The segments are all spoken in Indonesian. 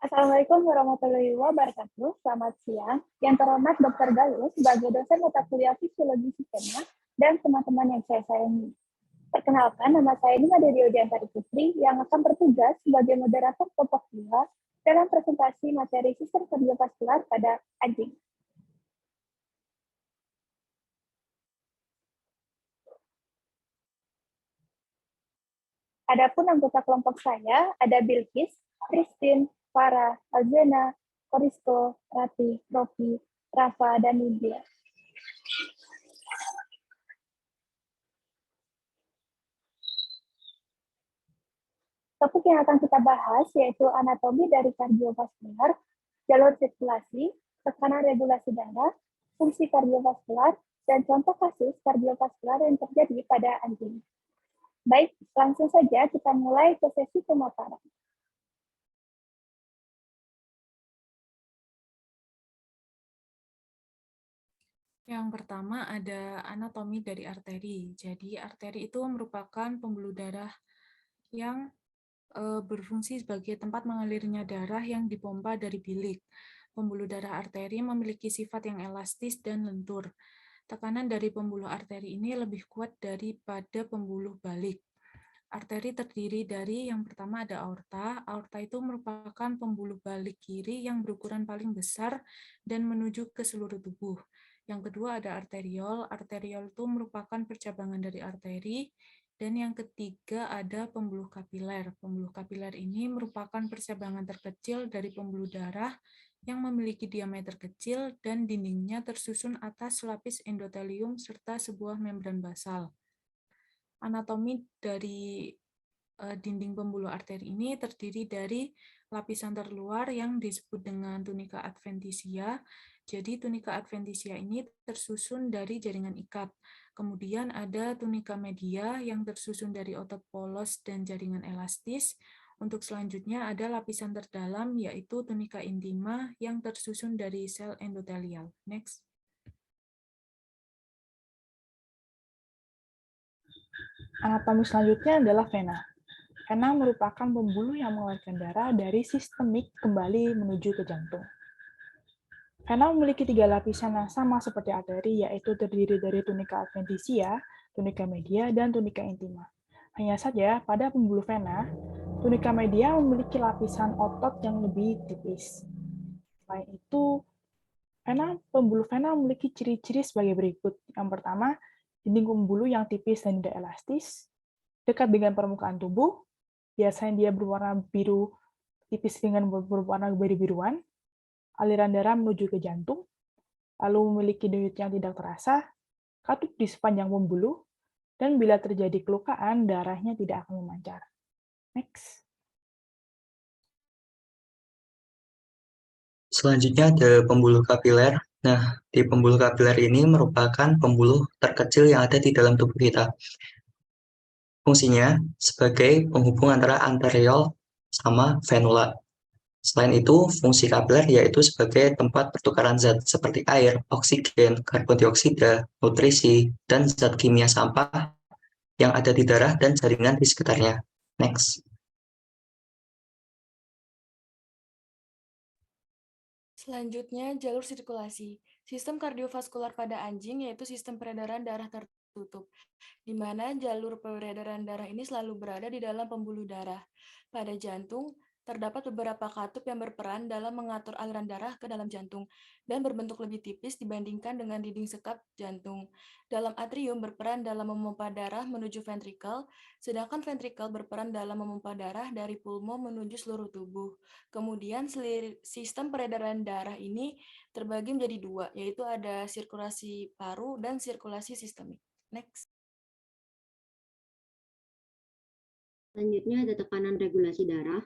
Assalamualaikum warahmatullahi wabarakatuh. Selamat siang. Yang terhormat Dr. Galus sebagai dosen mata kuliah Fisiologi Sistemnya dan teman-teman yang saya sayangi. Perkenalkan, nama saya Nima Dewi Odiantari Putri yang akan bertugas sebagai moderator kelompok 2 dalam presentasi materi sistem kardiovaskular pada anjing. Adapun anggota kelompok saya ada Bilkis, Christine, Farah, Alzena, Korisko, Rati, Rofi, Rafa, dan Nindya. Topik yang akan kita bahas yaitu anatomi dari kardiovaskular, jalur sirkulasi, tekanan regulasi darah, fungsi kardiovaskular, dan contoh kasus kardiovaskular yang terjadi pada anjing. Baik, langsung saja kita mulai ke sesi pemaparan. Yang pertama ada anatomi dari arteri. Jadi arteri itu merupakan pembuluh darah yang berfungsi sebagai tempat mengalirnya darah yang dipompa dari bilik. Pembuluh darah arteri memiliki sifat yang elastis dan lentur. Tekanan dari pembuluh arteri ini lebih kuat daripada pembuluh balik. Arteri terdiri dari yang pertama ada aorta. Aorta itu merupakan pembuluh balik kiri yang berukuran paling besar dan menuju ke seluruh tubuh. Yang kedua ada arteriol. Arteriol itu merupakan percabangan dari arteri. Dan yang ketiga ada pembuluh kapiler. Pembuluh kapiler ini merupakan percabangan terkecil dari pembuluh darah yang memiliki diameter kecil dan dindingnya tersusun atas lapis endotelium serta sebuah membran basal. Anatomi dari dinding pembuluh arteri ini terdiri dari lapisan terluar yang disebut dengan tunika adventitia. Jadi tunika adventitia ini tersusun dari jaringan ikat. Kemudian ada tunika media yang tersusun dari otot polos dan jaringan elastis. Untuk selanjutnya ada lapisan terdalam yaitu tunika intima yang tersusun dari sel endotelial. Next. Anatomi selanjutnya adalah vena. Vena merupakan pembuluh yang mengeluarkan darah dari sistemik kembali menuju ke jantung. Vena memiliki 3 lapisan yang sama seperti arteri, yaitu terdiri dari tunika adventitia, tunika media, dan tunika intima. Hanya saja, pada pembuluh vena, tunika media memiliki lapisan otot yang lebih tipis. Selain itu, pembuluh vena memiliki ciri-ciri sebagai berikut. Yang pertama, dinding pembuluh yang tipis dan tidak elastis, dekat dengan permukaan tubuh, biasanya dia berwarna biru tipis dengan berwarna biru-biruan, aliran darah menuju ke jantung, lalu memiliki denyut yang tidak terasa, katup di sepanjang pembuluh, dan bila terjadi kelukaan, darahnya tidak akan memancar. Next. Selanjutnya ada pembuluh kapiler. Nah, di pembuluh kapiler ini merupakan pembuluh terkecil yang ada di dalam tubuh kita. Fungsinya sebagai penghubung antara arteriol sama venula. Selain itu, fungsi kapiler yaitu sebagai tempat pertukaran zat seperti air, oksigen, karbon dioksida, nutrisi, dan zat kimia sampah yang ada di darah dan jaringan di sekitarnya. Next. Selanjutnya, jalur sirkulasi. Sistem kardiovaskular pada anjing yaitu sistem peredaran darah tertutup, di mana jalur peredaran darah ini selalu berada di dalam pembuluh darah. Pada jantung, terdapat beberapa katup yang berperan dalam mengatur aliran darah ke dalam jantung dan berbentuk lebih tipis dibandingkan dengan dinding sekap jantung. Dalam atrium berperan dalam memompa darah menuju ventrikel, sedangkan ventrikel berperan dalam memompa darah dari pulmo menuju seluruh tubuh. Kemudian sistem peredaran darah ini terbagi menjadi 2, yaitu ada sirkulasi paru dan sirkulasi sistemik. Next. Selanjutnya ada tekanan regulasi darah.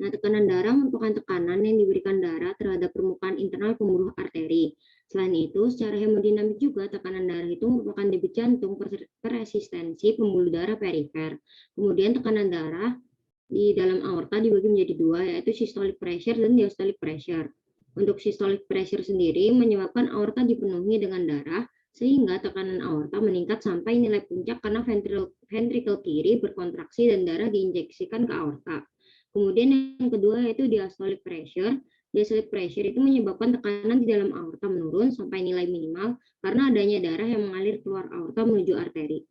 Nah, tekanan darah merupakan tekanan yang diberikan darah terhadap permukaan internal pembuluh arteri. Selain itu, secara hemodinamik juga tekanan darah itu merupakan debit jantung per resistensi pembuluh darah perifer. Kemudian tekanan darah di dalam aorta dibagi menjadi 2, yaitu systolic pressure dan diastolic pressure. Untuk systolic pressure sendiri menyebabkan aorta dipenuhi dengan darah, sehingga tekanan aorta meningkat sampai nilai puncak karena ventrikel kiri berkontraksi dan darah diinjeksikan ke aorta. Kemudian yang kedua yaitu diastolic pressure. Diastolic pressure itu menyebabkan tekanan di dalam aorta menurun sampai nilai minimal karena adanya darah yang mengalir keluar aorta menuju arteri.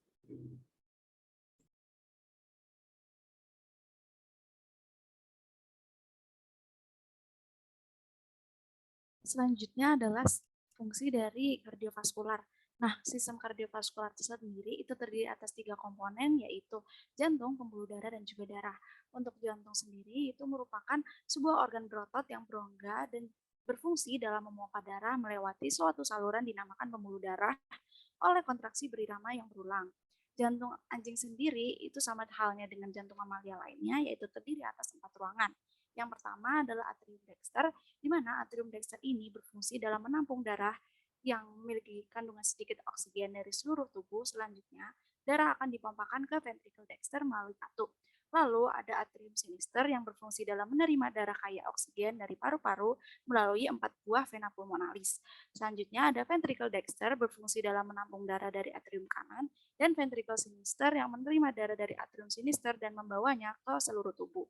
Selanjutnya adalah fungsi dari kardiovaskular. Nah, sistem kardiovaskular itu sendiri itu terdiri atas 3 komponen, yaitu jantung, pembuluh darah, dan juga darah. Untuk jantung sendiri itu merupakan sebuah organ berotot yang berongga dan berfungsi dalam memompa darah melewati suatu saluran dinamakan pembuluh darah oleh kontraksi berirama yang berulang. Jantung anjing sendiri itu sama halnya dengan jantung mamalia lainnya, yaitu terdiri atas 4 ruangan. Yang pertama adalah atrium dexter, di mana atrium dexter ini berfungsi dalam menampung darah yang memiliki kandungan sedikit oksigen dari seluruh tubuh. Selanjutnya, darah akan dipompakan ke ventricle dexter melalui katup. Lalu ada atrium sinister yang berfungsi dalam menerima darah kaya oksigen dari paru-paru melalui 4 buah vena pulmonalis. Selanjutnya ada ventricle dexter berfungsi dalam menampung darah dari atrium kanan dan ventricle sinister yang menerima darah dari atrium sinister dan membawanya ke seluruh tubuh.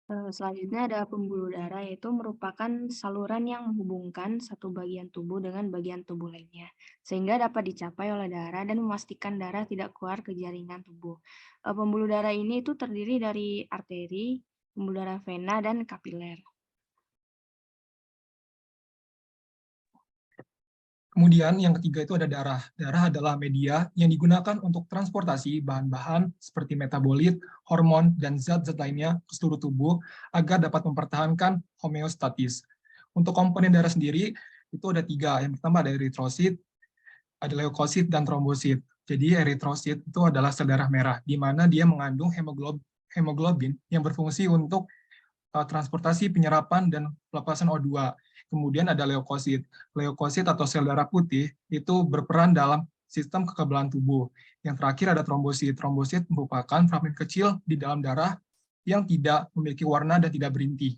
Selanjutnya ada pembuluh darah, yaitu merupakan saluran yang menghubungkan satu bagian tubuh dengan bagian tubuh lainnya, sehingga dapat dicapai oleh darah dan memastikan darah tidak keluar ke jaringan tubuh. Pembuluh darah ini itu terdiri dari arteri, pembuluh darah vena, dan kapiler. Kemudian yang ketiga itu ada darah. Darah adalah media yang digunakan untuk transportasi bahan-bahan seperti metabolit, hormon, dan zat-zat lainnya ke seluruh tubuh agar dapat mempertahankan homeostatis. Untuk komponen darah sendiri itu ada 3. Yang pertama ada eritrosit, ada leukosit, dan trombosit. Jadi eritrosit itu adalah sel darah merah, di mana dia mengandung hemoglobin yang berfungsi untuk transportasi, penyerapan, dan pelepasan O2. Kemudian ada leukosit. Leukosit atau sel darah putih itu berperan dalam sistem kekebalan tubuh. Yang terakhir ada trombosit. Trombosit merupakan fragmen kecil di dalam darah yang tidak memiliki warna dan tidak berintih.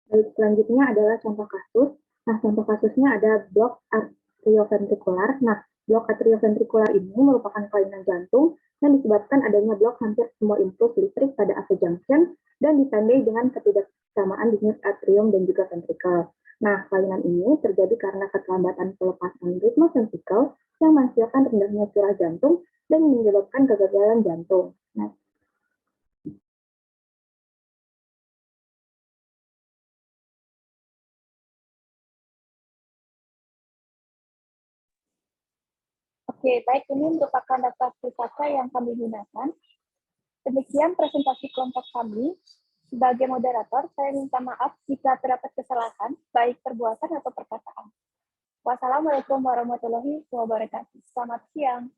Baik, selanjutnya adalah contoh kasus. Nah, contoh kasusnya ada blok atrioventrikular. Nah, blok atrioventrikular ini merupakan kelainan jantung yang disebabkan adanya blok hampir semua impuls listrik pada AV junction dan ditandai dengan ketidaksamaan denyut atrium dan juga ventricle. Nah, kelainan ini terjadi karena keterlambatan pelepasan ritme ventricle yang menghasilkan rendahnya curah jantung dan menyebabkan kegagalan jantung. Nah, Oke, baik, ini merupakan data pusaka yang kami gunakan. Demikian presentasi kelompok kami. Sebagai moderator, saya minta maaf jika terdapat kesalahan, baik perbuatan atau perkataan. Wassalamualaikum warahmatullahi wabarakatuh. Selamat siang.